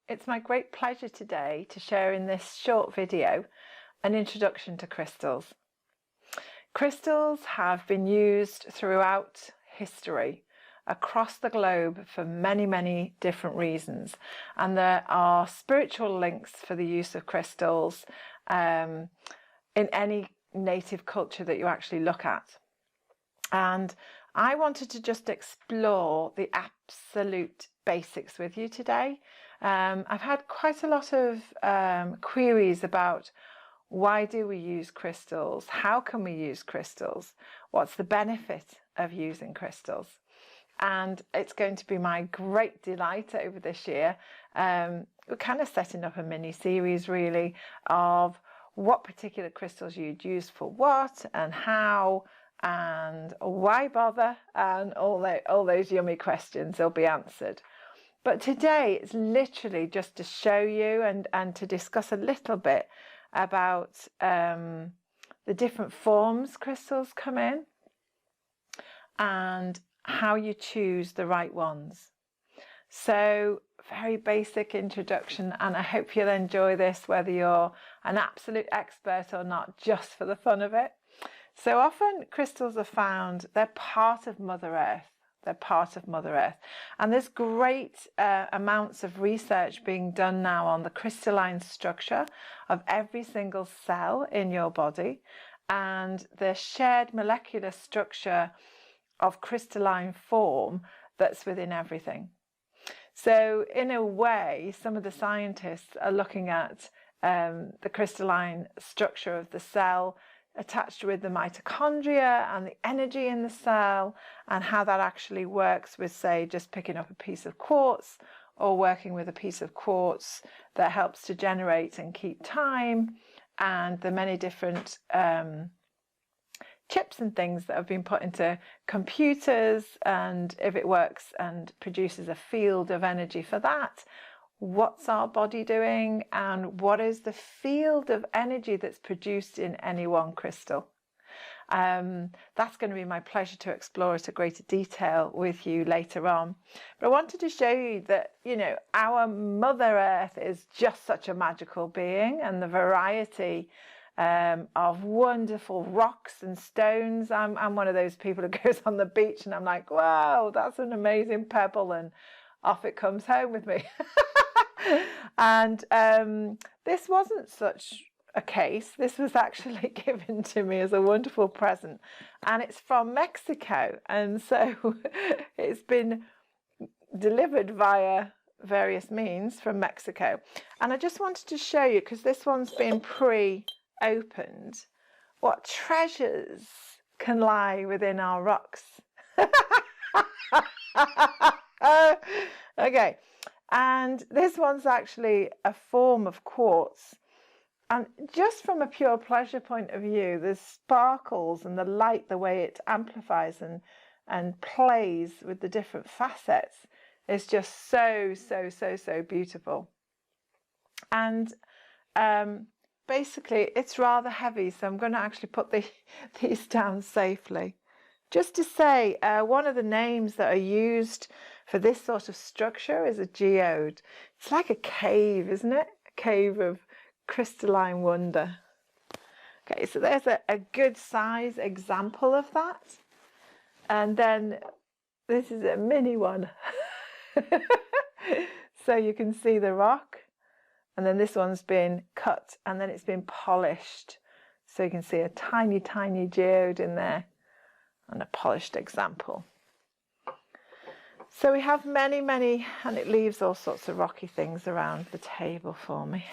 It's my great pleasure today to share in this short video an introduction to crystals. Crystals have been used throughout history across the globe for many different reasons, and there are spiritual links for the use of crystals in any native culture that you actually look at. And I wanted to just explore the absolute basics with you today. I've had quite a lot of queries about why do we use crystals? How can we use crystals? What's the benefit of using crystals? And it's going to be my great delight over this year. We're kind of setting up a mini series really of what particular crystals you'd use for what and how and why bother, and all those yummy questions will be answered. But today it's literally just to show you and to discuss a little bit about the different forms crystals come in and how you choose the right ones. So very basic introduction, and I hope you'll enjoy this whether you're an absolute expert or not, just for the fun of it. So often crystals are found, they're part of Mother Earth. They're part of Mother Earth. And there's great amounts of research being done now on the crystalline structure of every single cell in your body and the shared molecular structure of crystalline form that's within everything. So in a way, some of the scientists are looking at the crystalline structure of the cell attached with the mitochondria and the energy in the cell, and how that actually works with, say, just picking up a piece of quartz or working with a piece of quartz that helps to generate and keep time, and the many different chips and things that have been put into computers, and if it works and produces a field of energy for that, what's our body doing, and what is the field of energy that's produced in any one crystal. That's going to be my pleasure to explore at a greater detail with you later on. But I wanted to show you that, you know, our Mother Earth is just such a magical being, and the variety of wonderful rocks and stones. I'm one of those people who goes on the beach and I'm like, wow, that's an amazing pebble, and off it comes home with me. And this wasn't such a case. This was actually given to me as a wonderful present, and it's from Mexico, and so it's been delivered via various means from Mexico. And I just wanted to show you, because this one's been pre-opened, what treasures can lie within our rocks. Okay. And this one's actually a form of quartz. And just from a pure pleasure point of view, the sparkles and the light, the way it amplifies and plays with the different facets is just so beautiful. And basically it's rather heavy, so I'm going to actually put these down safely. Just to say, one of the names that are used for this sort of structure is a geode. It's like a cave, isn't it? A cave of crystalline wonder. Okay, so there's a good size example of that. And then this is a mini one. So you can see the rock. And then this one's been cut and then it's been polished. So you can see a tiny geode in there and a polished example. So we have many, and it leaves all sorts of rocky things around the table for me.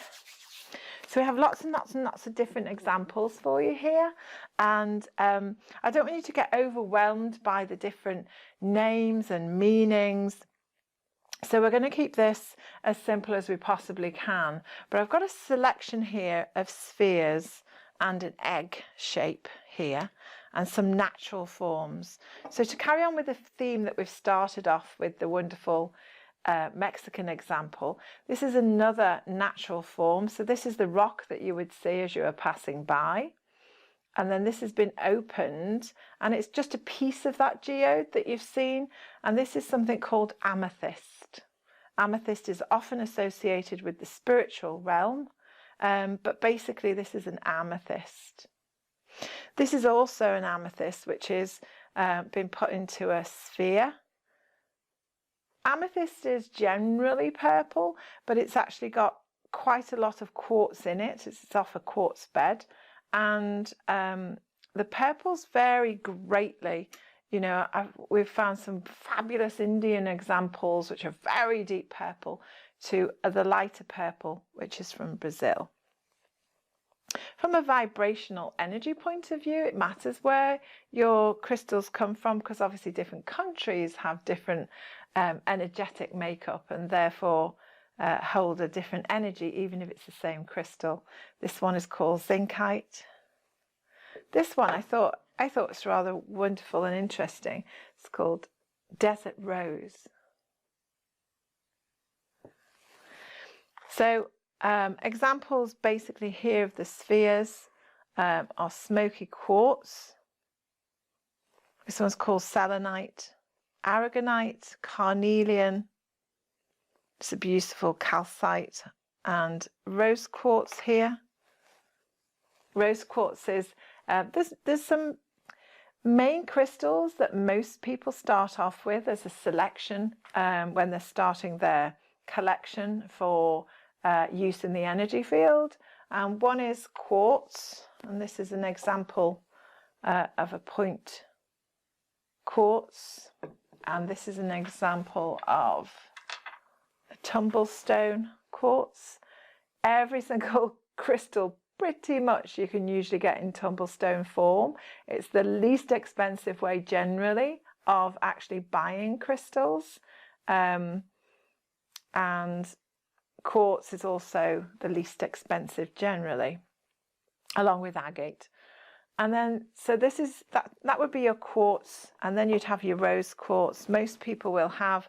So we have lots and lots of different examples for you here. And I don't want you to get overwhelmed by the different names and meanings. So we're going to keep this as simple as we possibly can. But I've got a selection here of spheres and an egg shape here, and some natural forms. So to carry on with the theme that we've started off with, the wonderful Mexican example, this is another natural form. So this is the rock that you would see as you are passing by. And then this has been opened, and it's just a piece of that geode that you've seen. And this is something called amethyst. Amethyst is often associated with the spiritual realm, but basically this is an amethyst. This is also an amethyst which is been put into a sphere. Amethyst is generally purple, but it's actually got quite a lot of quartz in it. It's off a quartz bed, and the purples vary greatly. You know, we've found some fabulous Indian examples which are very deep purple to the lighter purple, which is from Brazil. From a vibrational energy point of view, it matters where your crystals come from, because obviously different countries have different energetic makeup and therefore hold a different energy, even if it's the same crystal. This one is called zincite. This one I thought was rather wonderful and interesting. It's called desert rose. So examples basically here of the spheres are smoky quartz. This one's called selenite, aragonite, carnelian. It's a beautiful calcite, and rose quartz here. Rose quartz is, there's some main crystals that most people start off with as a selection when they're starting their collection for use in the energy field. And one is quartz, and this is an example of a point quartz, and this is an example of a tumblestone quartz. Every single crystal pretty much you can usually get in tumblestone form. It's the least expensive way generally of actually buying crystals, and quartz is also the least expensive generally, along with agate. And then, so this is, that would be your quartz, and then you'd have your rose quartz. Most people will have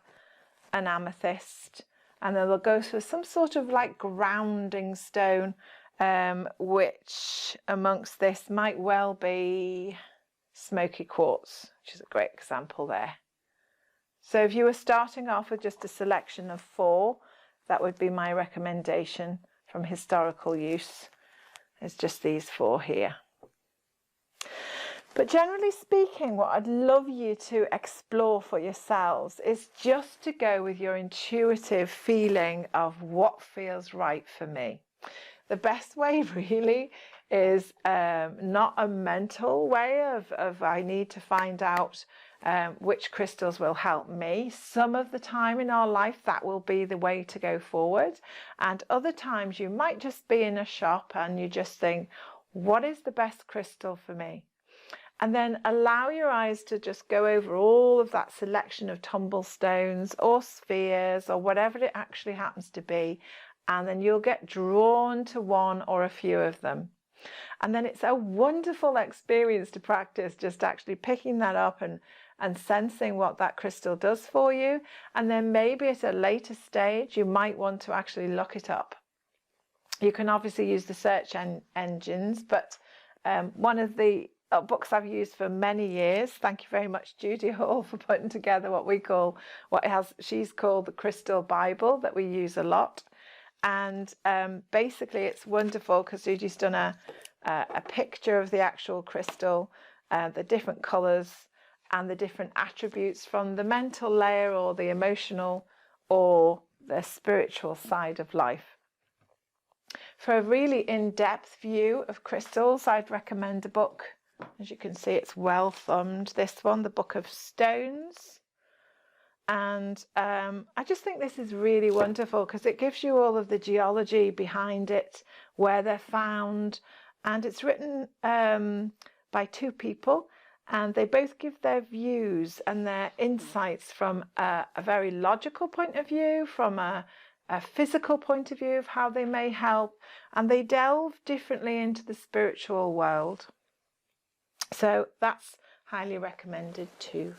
an amethyst, and then they'll go for some sort of like grounding stone, which amongst this might well be smoky quartz, which is a great example there. So if you were starting off with just a selection of 4, that would be my recommendation from historical use. It's just these 4 here. But generally speaking, what I'd love you to explore for yourselves is just to go with your intuitive feeling of what feels right for me. The best way really is not a mental way of I need to find out which crystals will help me. Some of the time in our life that will be the way to go forward, and other times you might just be in a shop and you just think, what is the best crystal for me? And then allow your eyes to just go over all of that selection of tumblestones or spheres or whatever it actually happens to be, and then you'll get drawn to one or a few of them. And then it's a wonderful experience to practice just actually picking that up and sensing what that crystal does for you. And then maybe at a later stage you might want to actually look it up. You can obviously use the search engines, but one of the books I've used for many years, thank you very much Judy Hall for putting together she's called the Crystal Bible, that we use a lot. And basically it's wonderful because Judy's done a picture of the actual crystal, the different colours and the different attributes from the mental layer or the emotional or the spiritual side of life. For a really in-depth view of crystals, I'd recommend a book. As you can see, it's well thumbed, this one, the Book of Stones. And I just think this is really wonderful because it gives you all of the geology behind it, where they're found, and it's written by 2 people, and they both give their views and their insights from a very logical point of view, from a physical point of view of how they may help, and they delve differently into the spiritual world. So that's highly recommended too.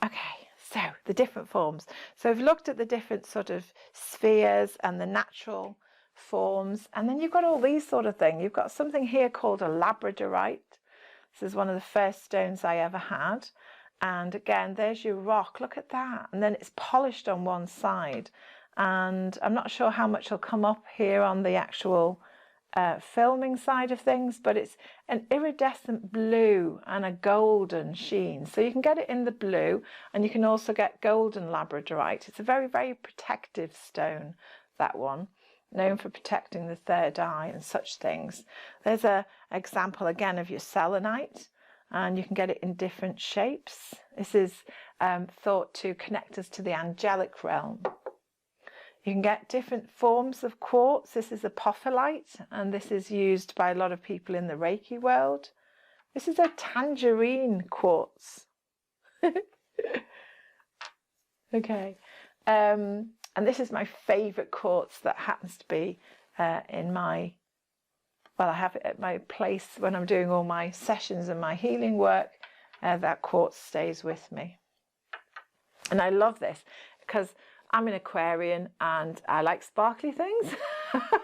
Okay, so the different forms. So we've looked at the different sort of spheres and the natural forms, and then you've got all these sort of things. You've got something here called a labradorite. This is one of the first stones I ever had, And again, there's your rock. Look at that. And then it's polished on one side. And I'm not sure how much will come up here on the actual filming side of things, but it's an iridescent blue and a golden sheen. So you can get it in the blue, and you can also get golden labradorite. It's a very, very protective stone, that one, known for protecting the third eye and such things. There's an example again of your selenite, and you can get it in different shapes. This is thought to connect us to the angelic realm. You can get different forms of quartz. This is apophyllite, and this is used by a lot of people in the Reiki world. This is a tangerine quartz. Okay. And this is my favourite quartz that happens to be in my, well, I have it at my place when I'm doing all my sessions and my healing work. That quartz stays with me. And I love this because I'm an Aquarian and I like sparkly things.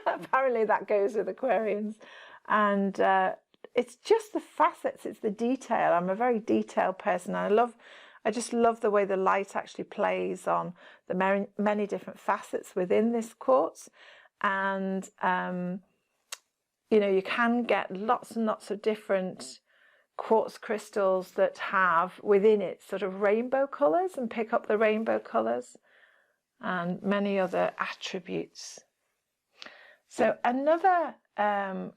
Apparently that goes with Aquarians. And it's just the facets, it's the detail. I'm a very detailed person. I just love the way the light actually plays on the many different facets within this quartz. And, you know, you can get lots and lots of different quartz crystals that have within it sort of rainbow colours and pick up the rainbow colours and many other attributes. So another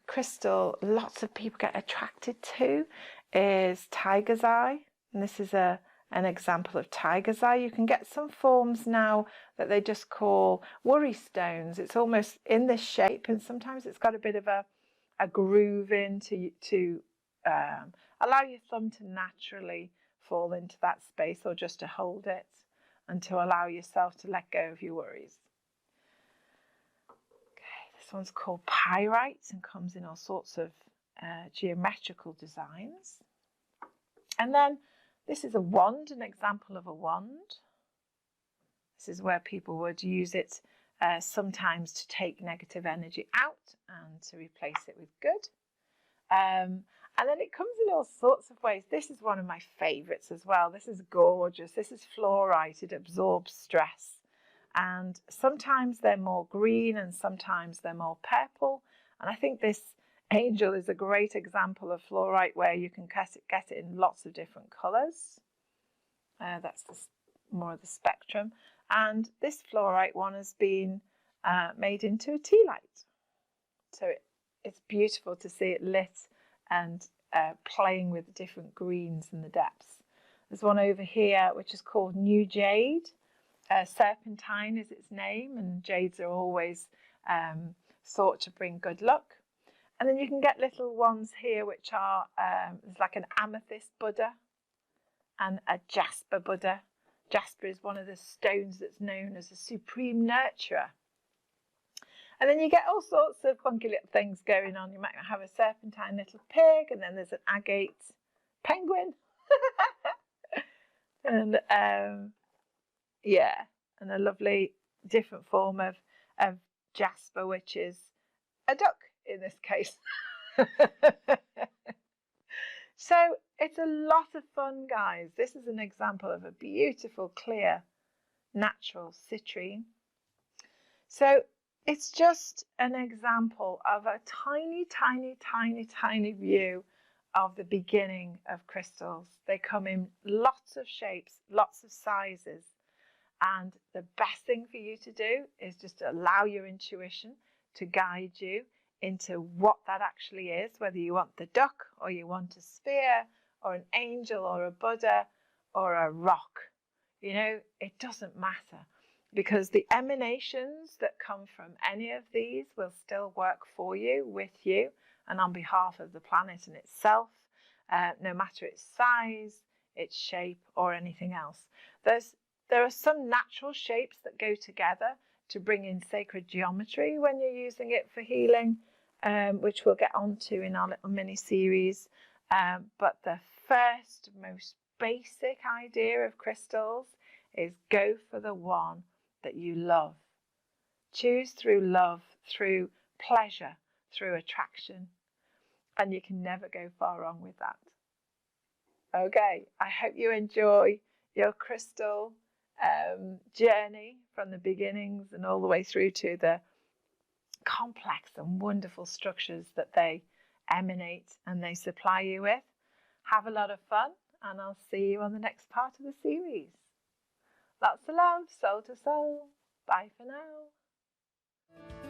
crystal lots of people get attracted to is tiger's eye. And this is an example of tiger's eye. You can get some forms now that they just call worry stones. It's almost in this shape, and sometimes it's got a bit of a groove in to allow your thumb to naturally fall into that space, or just to hold it and to allow yourself to let go of your worries. Okay, this one's called pyrite and comes in all sorts of geometrical designs. And then this is a wand, an example of a wand. This is where people would use it sometimes to take negative energy out and to replace it with good. And then it comes in all sorts of ways. This is one of my favourites as well. This is gorgeous. This is fluorite. It absorbs stress. And sometimes they're more green and sometimes they're more purple. And I think this angel is a great example of fluorite where you can get it in lots of different colours. That's more of the spectrum. And this fluorite one has been made into a tea light. So it's beautiful to see it lit and playing with the different greens in the depths. There's one over here which is called New Jade. Serpentine is its name, and jades are always thought to bring good luck. And then you can get little ones here which are there's like an amethyst Buddha and a jasper Buddha. Jasper is one of the stones that's known as a supreme nurturer. And then you get all sorts of funky little things going on. You might have a serpentine little pig, and then there's an agate penguin. And yeah, and a lovely different form of jasper, which is a duck in this case. So it's a lot of fun, guys. This is an example of a beautiful, clear, natural citrine. So it's just an example of a tiny, tiny, tiny, tiny view of the beginning of crystals. They come in lots of shapes, lots of sizes. And the best thing for you to do is just to allow your intuition to guide you into what that actually is, whether you want the duck or you want a sphere or an angel or a Buddha or a rock. You know, it doesn't matter, because the emanations that come from any of these will still work for you, with you, and on behalf of the planet and itself, no matter its size, its shape, or anything else. There are some natural shapes that go together to bring in sacred geometry when you're using it for healing, which we'll get onto in our little mini series. But the first, most basic idea of crystals is go for the one that you love. Choose through love, through pleasure, through attraction. And you can never go far wrong with that. Okay, I hope you enjoy your crystal journey from the beginnings and all the way through to the complex and wonderful structures that they emanate and they supply you with. Have a lot of fun, and I'll see you on the next part of the series. Lots of love, soul to soul. Bye for now.